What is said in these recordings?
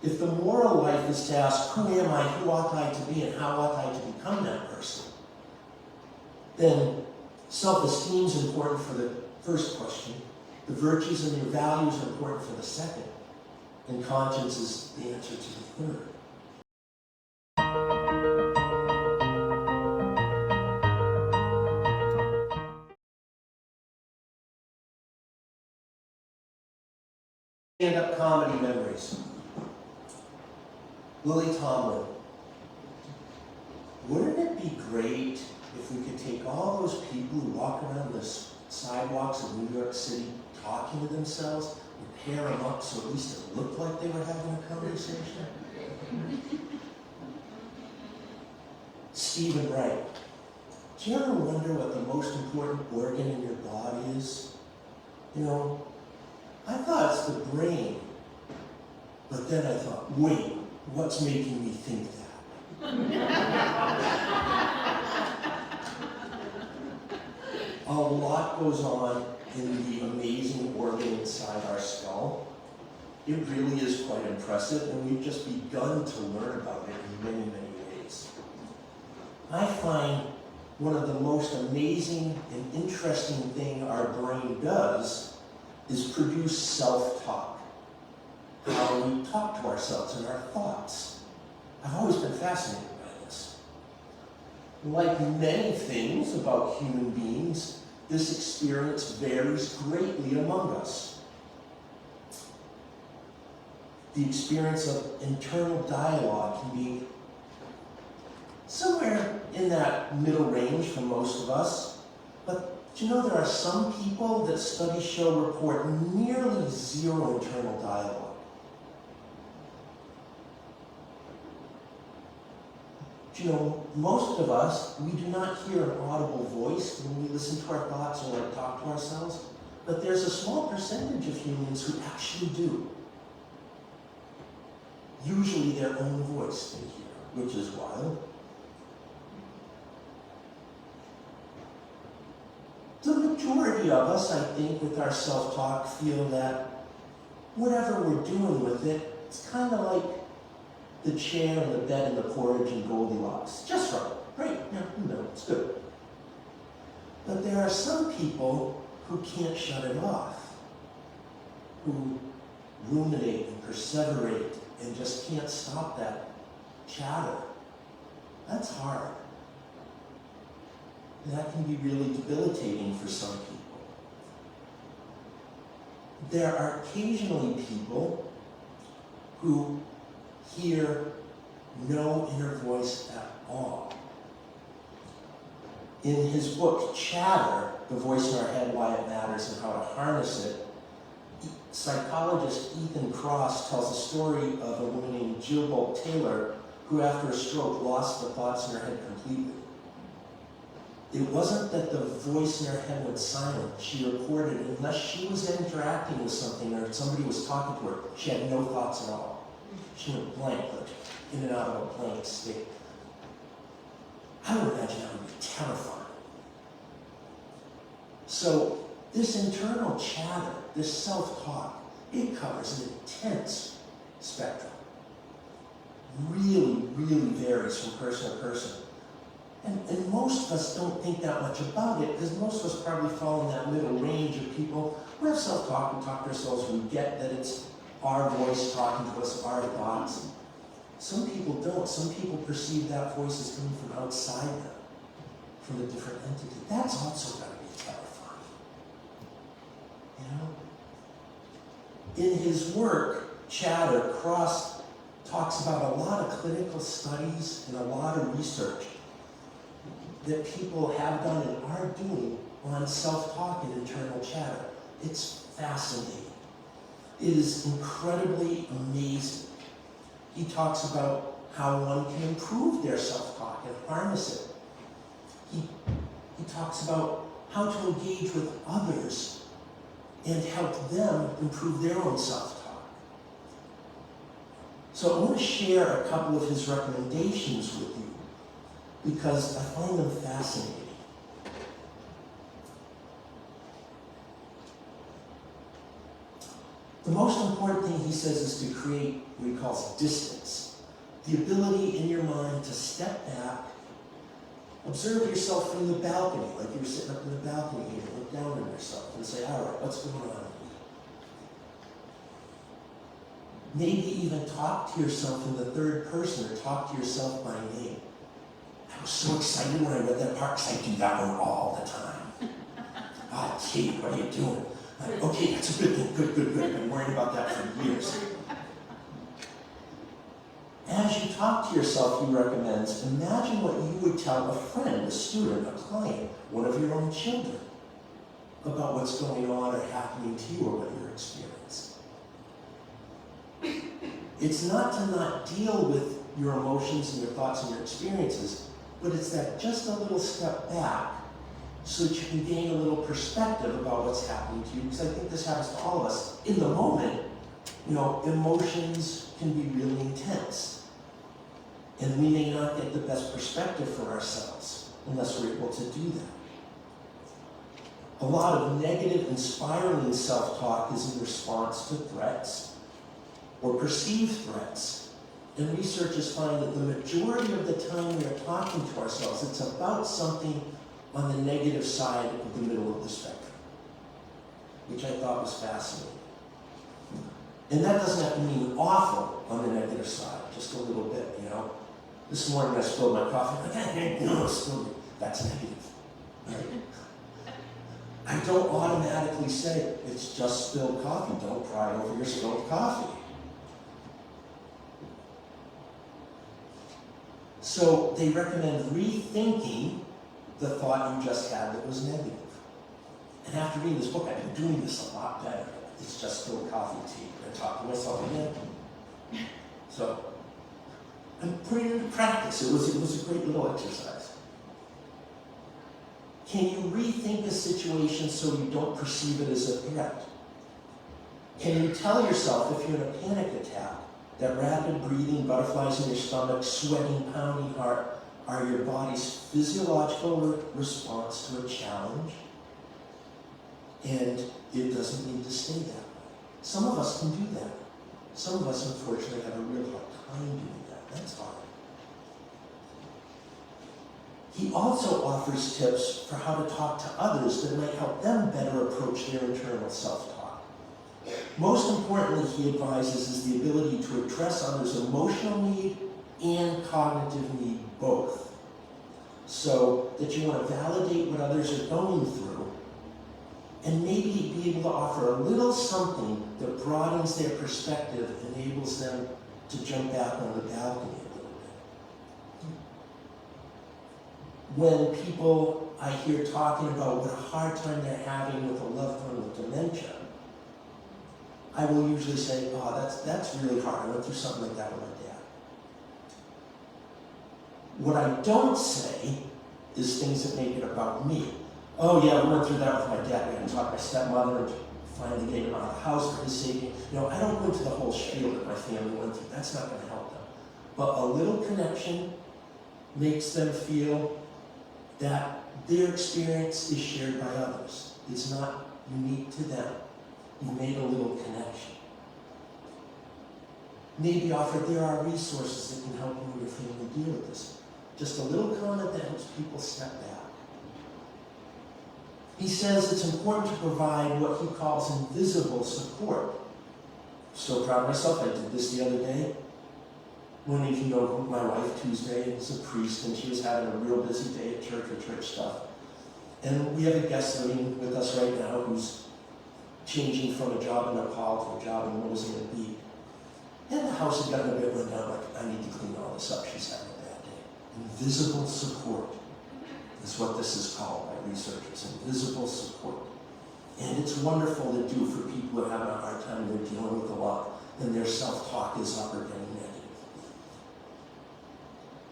If the moral life is to ask, who am I, who ought I to be, and how ought I to become that person, then self-esteem is important for the first question, the virtues and your values are important for the second, and conscience is the answer to the third. Stand-up comedy memories. Lily Tomlin. Wouldn't it be great if we could take all those people who walk around the sidewalks of New York City talking to themselves and pair them up so at least it looked like they were having a conversation? Stephen Wright. Do you ever wonder what the most important organ in your body is? You know, I thought it's the brain, but then I thought, wait, what's making me think that? A lot goes on in the amazing organ inside our skull. It really is quite impressive, and we've just begun to learn about it in many, many ways. I find one of the most amazing and interesting thing our brain does is produce self-talk. How we talk to ourselves and our thoughts. I've always been fascinated by this. Like many things about human beings, this experience varies greatly among us. The experience of internal dialogue can be somewhere in that middle range for most of us, but do you know there are some people that studies show report nearly zero internal dialogue? Do you know, most of us, we do not hear an audible voice when we listen to our thoughts or talk to ourselves, but there's a small percentage of humans who actually do. Usually their own voice they hear, which is wild. The majority of us, I think, with our self-talk feel that whatever we're doing with it, it's kind of like the chair and the bed and the porridge and Goldilocks. Just right. Great. Yeah, no, it's good. But there are some people who can't shut it off, who ruminate and perseverate and just can't stop that chatter. That's hard. And that can be really debilitating for some people. There are occasionally people who hear no inner voice at all. In his book, Chatter, The Voice in Our Head, Why It Matters and How to Harness It, psychologist Ethan Kross tells a story of a woman named Jill Bolt Taylor who after a stroke lost the thoughts in her head completely. It wasn't that the voice in her head went silent. She reported unless she was interacting with something or somebody was talking to her, she had no thoughts at all. She went blank, like in and out of a blank state. I would imagine that would be terrifying. So this internal chatter, this self-talk, it covers an intense spectrum. Really, really varies from person to person. And most of us don't think that much about it, because most of us probably fall in that middle range of people. We have self-talk, we talk to ourselves, we get that it's our voice talking to us, our thoughts. Some people don't. Some people perceive that voice as coming from outside them, from a different entity. That's also got to be terrifying. You know? In his work, Chatter, Kross talks about a lot of clinical studies and a lot of research that people have done and are doing on self-talk and internal chatter. It's fascinating. It is incredibly amazing. He talks about how one can improve their self-talk and harness it. He talks about how to engage with others and help them improve their own self-talk. So I want to share a couple of his recommendations with you, because I find them fascinating. The most important thing he says is to create what he calls distance. The ability in your mind to step back, observe yourself from the balcony, like you were sitting up in the balcony here, and look down on yourself and say, all right, what's going on? Maybe even talk to yourself in the third person or talk to yourself by name. I was so excited when I read that part because I do that one all the time. Oh, Kate, what are you doing? Like, okay, that's a good thing. Good. I've been worrying about that for years. As you talk to yourself, he recommends, imagine what you would tell a friend, a student, a client, one of your own children, about what's going on or happening to you or what you're experiencing. It's not to not deal with your emotions and your thoughts and your experiences, but it's that just a little step back so that you can gain a little perspective about what's happening to you, because I think this happens to all of us. In the moment, emotions can be really intense, and we may not get the best perspective for ourselves unless we're able to do that. A lot of negative and spiraling self-talk is in response to threats or perceived threats. And researchers find that the majority of the time we are talking to ourselves, it's about something on the negative side of the middle of the spectrum, which I thought was fascinating. And that doesn't have to mean awful on the negative side, just a little bit, This morning I spilled my coffee, I spilled it. That's negative. Right? I don't automatically say, it's just spilled coffee, don't cry over your spilled coffee. So they recommend rethinking the thought you just had that was negative. And after reading this book, I've been doing this a lot better. It's just spilled coffee tea. I talk to myself again. So I'm putting it into practice. It was a great little exercise. Can you rethink a situation so you don't perceive it as a threat? Can you tell yourself if you're in a panic attack that rapid breathing, butterflies in your stomach, sweating, pounding heart are your body's physiological response to a challenge? And it doesn't need to stay that way. Some of us can do that. Some of us, unfortunately, have a real hard time doing that. That's hard. He also offers tips for how to talk to others that might help them better approach their internal self-talk. Most importantly, he advises, is the ability to address others' emotional need and cognitive need both. So that you want to validate what others are going through and maybe be able to offer a little something that broadens their perspective, enables them to jump back on the balcony a little bit. When people I hear talking about what a hard time they're having with a loved one with dementia, I will usually say, oh, that's really hard. I went through something like that with my dad. What I don't say is things that make it about me. Oh yeah, we went through that with my dad. We had to talk to my stepmother and finally get him out of the house for his safety. I don't go into the whole spiel that my family went through. That's not going to help them. But a little connection makes them feel that their experience is shared by others. It's not unique to them. You made a little connection. Maybe offer there are resources that can help you and your family deal with this. Just a little comment that helps people step back. He says it's important to provide what he calls invisible support. So proud of myself, I did this the other day. One of you know my wife, Tuesday, is a priest, and she was having a real busy day at church with church stuff. And we have a guest living with us right now who's changing from a job in Nepal to a job in Mozambique. And the house had gotten a bit run down, like, I need to clean all this up. She's having a bad day. Invisible support is what this is called by researchers, invisible support. And it's wonderful to do for people who are having a hard time, they're dealing with a lot, and their self-talk is up or getting negative.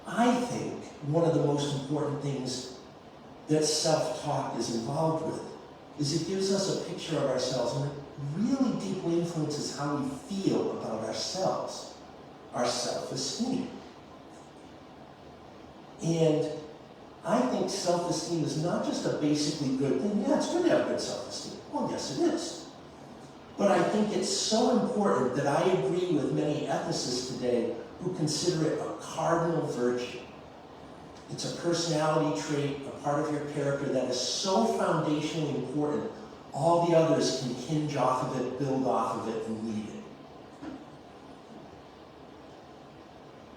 I think one of the most important things that self-talk is involved with is it gives us a picture of ourselves, and it really deeply influences how we feel about ourselves, our self-esteem. And I think self-esteem is not just a basically good thing. Yeah, it's good to have good self-esteem. Well, yes, it is. But I think it's so important that I agree with many ethicists today who consider it a cardinal virtue. It's a personality trait, a part of your character that is so foundationally important, all the others can hinge off of it, build off of it, and lead it.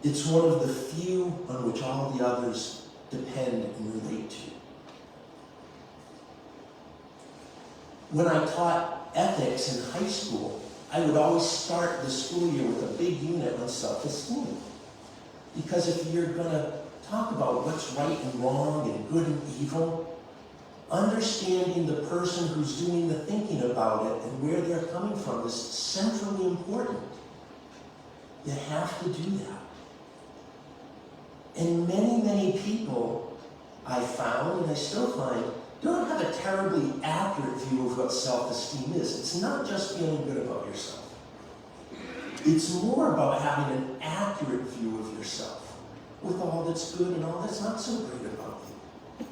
It's one of the few on which all the others depend and relate to. When I taught ethics in high school, I would always start the school year with a big unit on self-esteem. Because if you're going to talk about what's right and wrong and good and evil, understanding the person who's doing the thinking about it and where they're coming from is centrally important. You have to do that. And many, many people I found, and I still find, don't have a terribly accurate view of what self-esteem is. It's not just feeling good about yourself. It's more about having an accurate view of yourself, with all that's good and all that's not so great about you.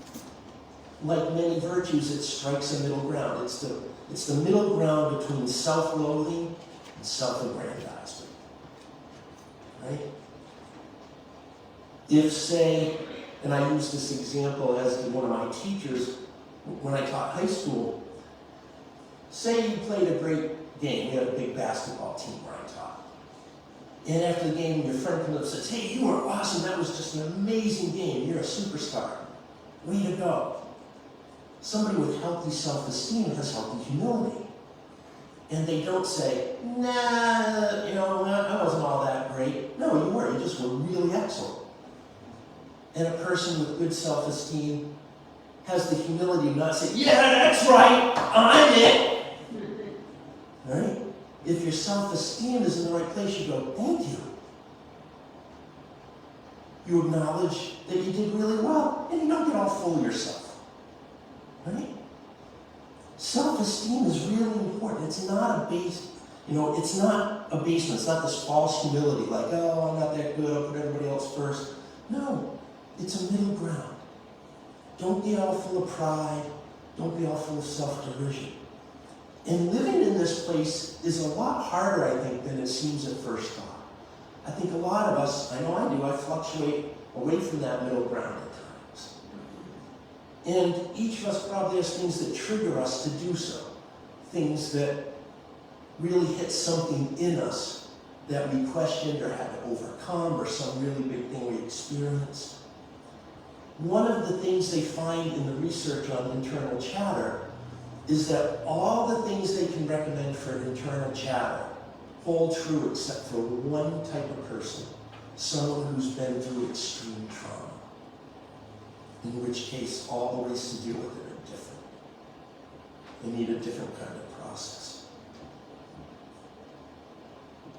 Like many virtues, it strikes a middle ground. It's the middle ground between self-loathing and self-aggrandizement. Right? If, say, and I use this example as did one of my teachers when I taught high school, say you played a great game. We had a big basketball team where I taught. And after the game, your friend comes up and says, "Hey, you were awesome. That was just an amazing game. You're a superstar. Way to go." Somebody with healthy self-esteem has healthy humility. And they don't say, "Nah, I wasn't all that great." No, you were. You just were really excellent. And a person with good self-esteem has the humility to not say, "Yeah, that's right, I'm it." Right? If your self-esteem is in the right place, you go, "Thank you." You acknowledge that you did really well, and you don't get all full of yourself. Right? Self-esteem is really important. It's not a base, it's not abasement. It's not this false humility, like, "Oh, I'm not that good, I'll put everybody else first." No, it's a middle ground. Don't be all full of pride. Don't be all full of self-derision. And living in this place is a lot harder, I think, than it seems at first thought. I think a lot of us, I know I do, I fluctuate away from that middle ground at times. And each of us probably has things that trigger us to do so. Things that really hit something in us that we questioned or had to overcome, or some really big thing we experienced. One of the things they find in the research on internal chatter is that all the things they can recommend for internal chatter hold true except for one type of person, someone who's been through extreme trauma, in which case all the ways to deal with it are different. They need a different kind of process.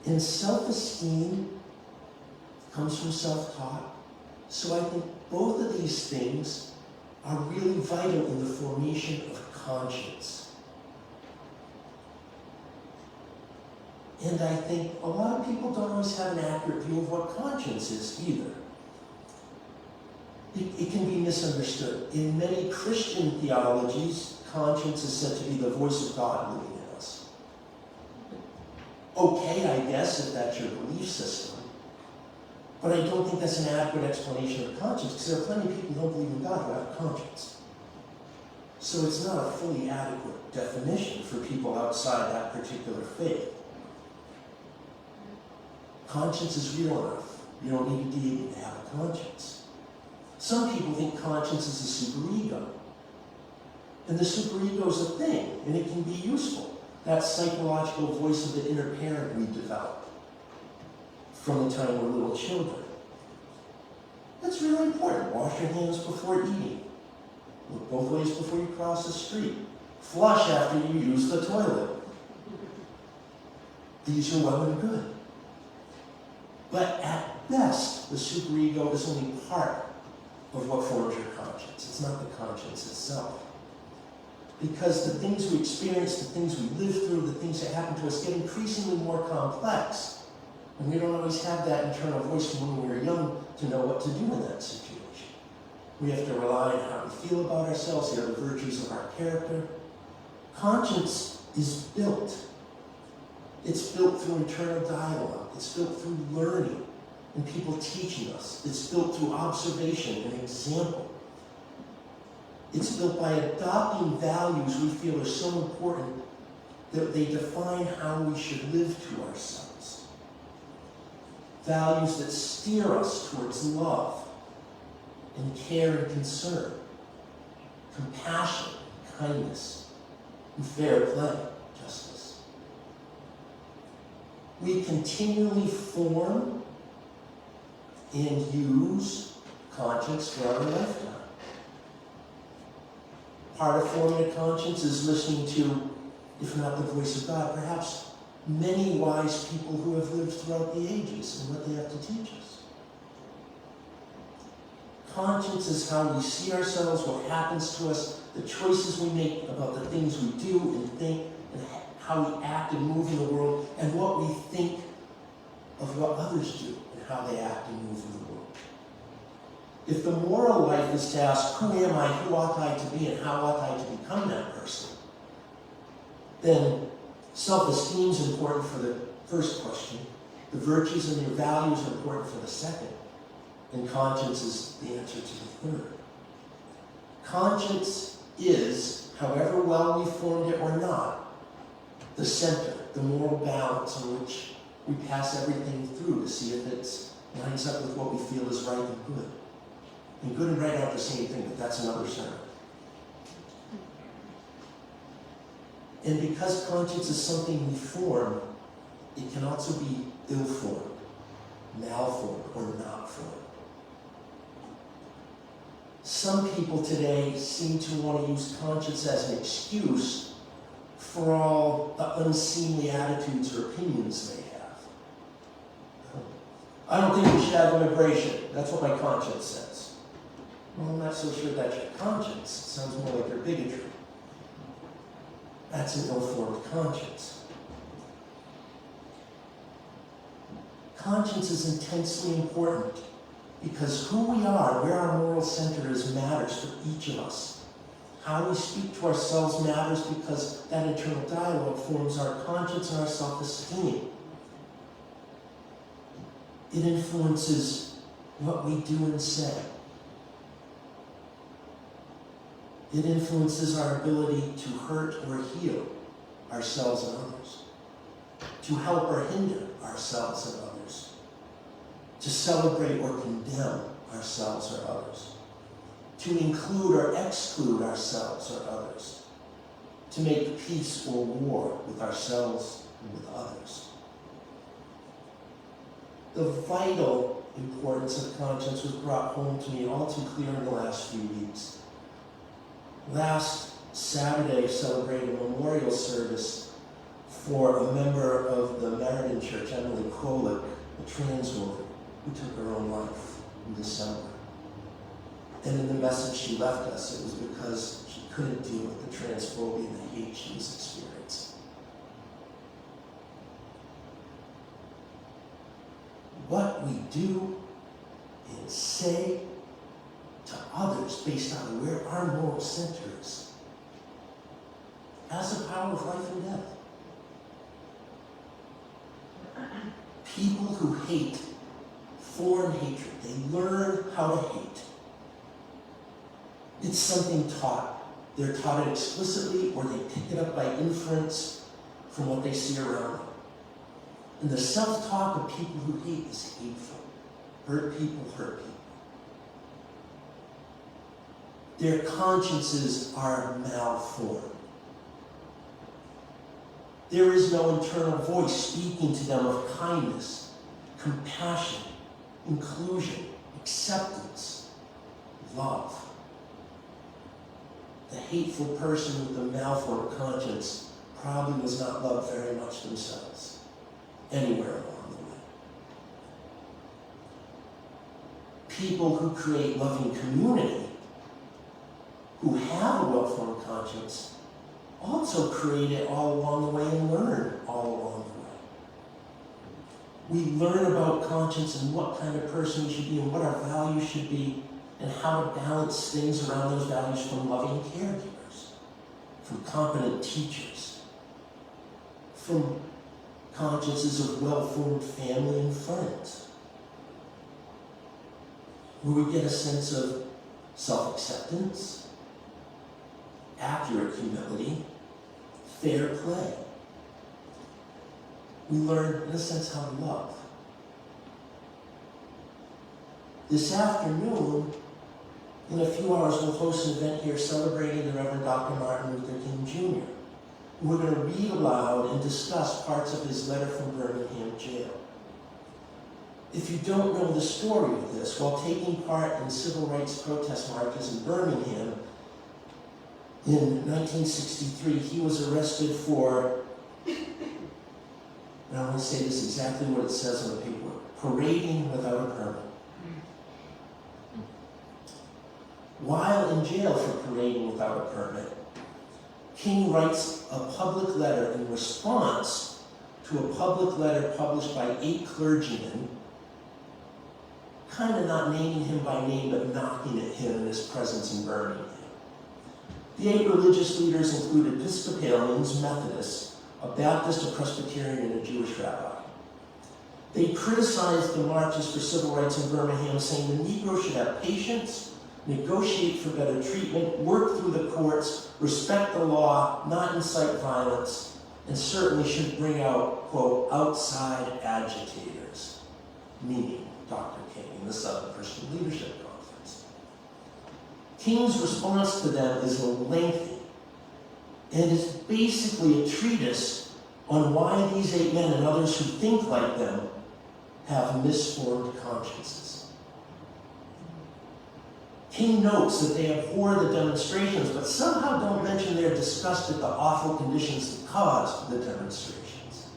And self-esteem comes from self-talk. So I think both of these things are really vital in the formation of conscience. And I think a lot of people don't always have an accurate view of what conscience is either. It can be misunderstood. In many Christian theologies, conscience is said to be the voice of God living in us. Okay, I guess, if that's your belief system. But I don't think that's an adequate explanation of conscience, because there are plenty of people who don't believe in God who have a conscience. So it's not a fully adequate definition for people outside that particular faith. Conscience is real enough. You don't need a deity to have a conscience. Some people think conscience is a superego. And the superego is a thing, and it can be useful. That psychological voice of the inner parent we develop from the time we're little children. That's really important. Wash your hands before eating. Look both ways before you cross the street. Flush after you use the toilet. These are well and good. But at best, the superego is only part of what forms your conscience. It's not the conscience itself. Because the things we experience, the things we live through, the things that happen to us get increasingly more complex. And we don't always have that internal voice from when we were young to know what to do in that situation. We have to rely on how we feel about ourselves, the other virtues of our character. Conscience is built It's built through internal dialogue. It's built through learning and people teaching us. It's built through observation and example. It's built by adopting values we feel are so important that they define how we should live to ourselves. Values that steer us towards love and care and concern, compassion, kindness, and fair play, justice. We continually form and use conscience for our lifetime. Part of forming a conscience is listening to, if not the voice of God, perhaps many wise people who have lived throughout the ages and what they have to teach us. Conscience is how we see ourselves, what happens to us, the choices we make about the things we do and think, and how we act and move in the world, and what we think of what others do and how they act and move in the world. If the moral life is to ask, who am I, who ought I to be, and how ought I to become that person, then self-esteem is important for the first question, the virtues and your values are important for the second, and conscience is the answer to the third. Conscience is, however well we formed it or not, the center, the moral balance on which we pass everything through to see if it lines up with what we feel is right and good. And good and right aren't the same thing, but that's another sermon. And because conscience is something we form, it can also be ill-formed, malformed, or not formed. Some people today seem to want to use conscience as an excuse for all the unseemly attitudes or opinions they have. I don't think we should have immigration. That's what my conscience says. Well, I'm not so sure that's your conscience. It sounds more like your bigotry. That's an ill-formed conscience. Conscience is intensely important because who we are, where our moral center is, matters for each of us. How we speak to ourselves matters because that internal dialogue forms our conscience and our self-esteem. It influences what we do and say. It influences our ability to hurt or heal ourselves and others, to help or hinder ourselves and others, to celebrate or condemn ourselves or others, to include or exclude ourselves or others, to make peace or war with ourselves and with others. The vital importance of conscience was brought home to me all too clear in the last few weeks. Last Saturday, celebrated a memorial service for a member of the Meriden church, MLK, a trans woman who took her own life in December. And in the message she left us, it was because she couldn't deal with the transphobia and the hate she was experiencing. What we do and say to others based on where our moral center is has the power of life and death. People who hate form hatred. They learn how to hate. It's something taught. They're taught it explicitly or they pick it up by inference from what they see around them. And the self-talk of people who hate is hateful. Hurt people hurt people. Their consciences are malformed. There is no internal voice speaking to them of kindness, compassion, inclusion, acceptance, love. The hateful person with the malformed conscience probably was not loved very much themselves, anywhere along the way. People who create loving community, who have a well-formed conscience, also create it all along the way and learn all along the way. We learn about conscience and what kind of person we should be and what our values should be and how to balance things around those values from loving caregivers, from competent teachers, from consciences of well-formed family and friends, where we get a sense of self-acceptance, accurate humility, fair play. We learn, in a sense, how to love. This afternoon, in a few hours, we'll host an event here celebrating the Reverend Dr. Martin Luther King Jr. We're going to read aloud and discuss parts of his letter from Birmingham Jail. If you don't know the story of this, while taking part in civil rights protest marches in Birmingham in 1963, he was arrested for, and I want to say this exactly what it says on the paperwork, parading without a permit. While in jail for parading without a permit, King writes a public letter in response to a public letter published by 8 clergymen, kind of not naming him by name, but knocking at him in his presence in Birmingham. The 8 religious leaders included Episcopalians, Methodists, a Baptist, a Presbyterian, and a Jewish rabbi. They criticized the marches for civil rights in Birmingham, saying the Negro should have patience, negotiate for better treatment, work through the courts, respect the law, not incite violence, and certainly should bring out, quote, outside agitators, meaning Dr. King and the Southern Christian Leadership Conference. King's response to them is lengthy, and is basically a treatise on why these 8 men and others who think like them have misformed consciences. King notes that they abhor the demonstrations, but somehow don't mention their disgust at the awful conditions that caused the demonstrations.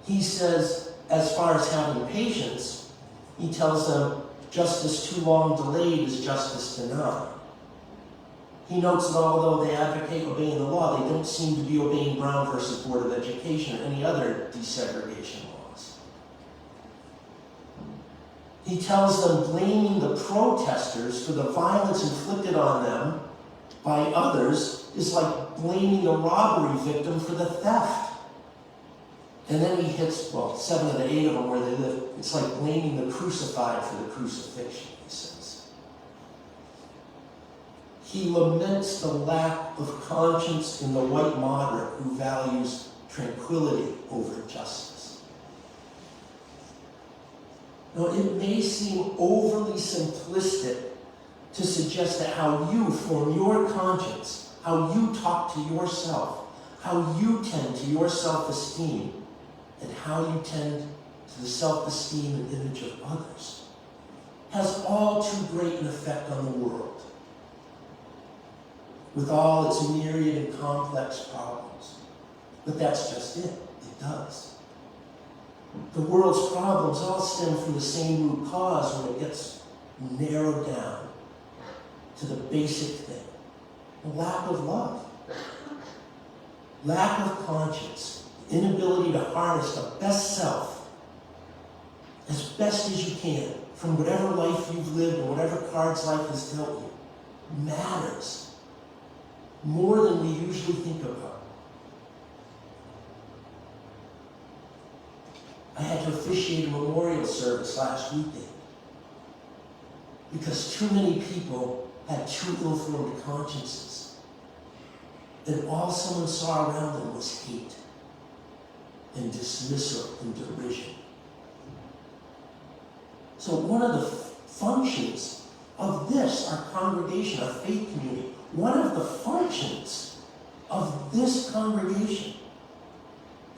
He says, as far as having patience, he tells them, justice too long delayed is justice denied. He notes that although they advocate obeying the law, they don't seem to be obeying Brown versus Board of Education or any other desegregation laws. He tells them blaming the protesters for the violence inflicted on them by others is like blaming the robbery victim for the theft. And then he hits, well, 7 of the 8 of them where they live. It's like blaming the crucified for the crucifixion, he says. He laments the lack of conscience in the white moderate who values tranquility over justice. Now, it may seem overly simplistic to suggest that how you form your conscience, how you talk to yourself, how you tend to your self-esteem, and how you tend to the self-esteem and image of others, has all too great an effect on the world, with all its myriad and complex problems. But that's just it. It does. The world's problems all stem from the same root cause when it gets narrowed down to the basic thing: the lack of love, lack of conscience, inability to harness the best self as best as you can from whatever life you've lived or whatever cards life has dealt you matters more than we usually think about. I had to officiate a memorial service last weekend because too many people had too ill-formed consciences, and all someone saw around them was hate and dismissal and derision. So one of the functions of this, our congregation, our faith community, one of the functions of this congregation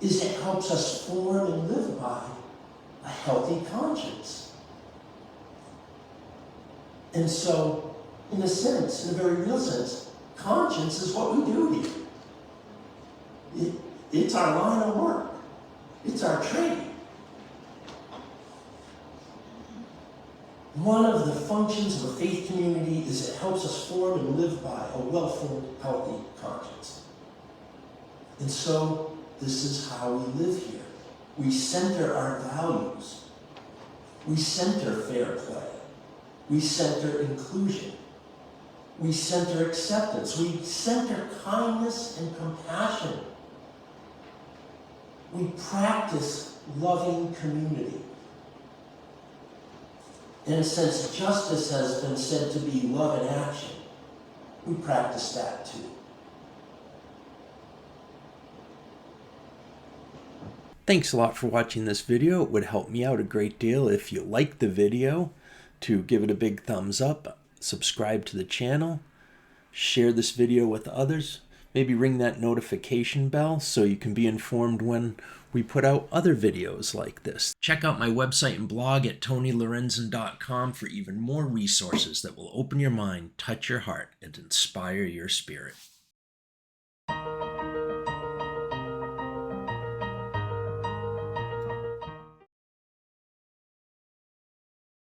is it helps us form and live by a healthy conscience. And so, in a sense, in a very real sense, conscience is what we do here. It's our line of work. It's our trade. One of the functions of a faith community is it helps us form and live by a well-formed, healthy conscience. And so, this is how we live here. We center our values. We center fair play. We center inclusion. We center acceptance. We center kindness and compassion. We practice loving community. In a sense, justice has been said to be love in action. We practice that too. Thanks a lot for watching this video. It would help me out a great deal if you liked the video to give it a big thumbs up, subscribe to the channel, share this video with others, maybe ring that notification bell so you can be informed when we put out other videos like this. Check out my website and blog at tonylorenzen.com for even more resources that will open your mind, touch your heart, and inspire your spirit.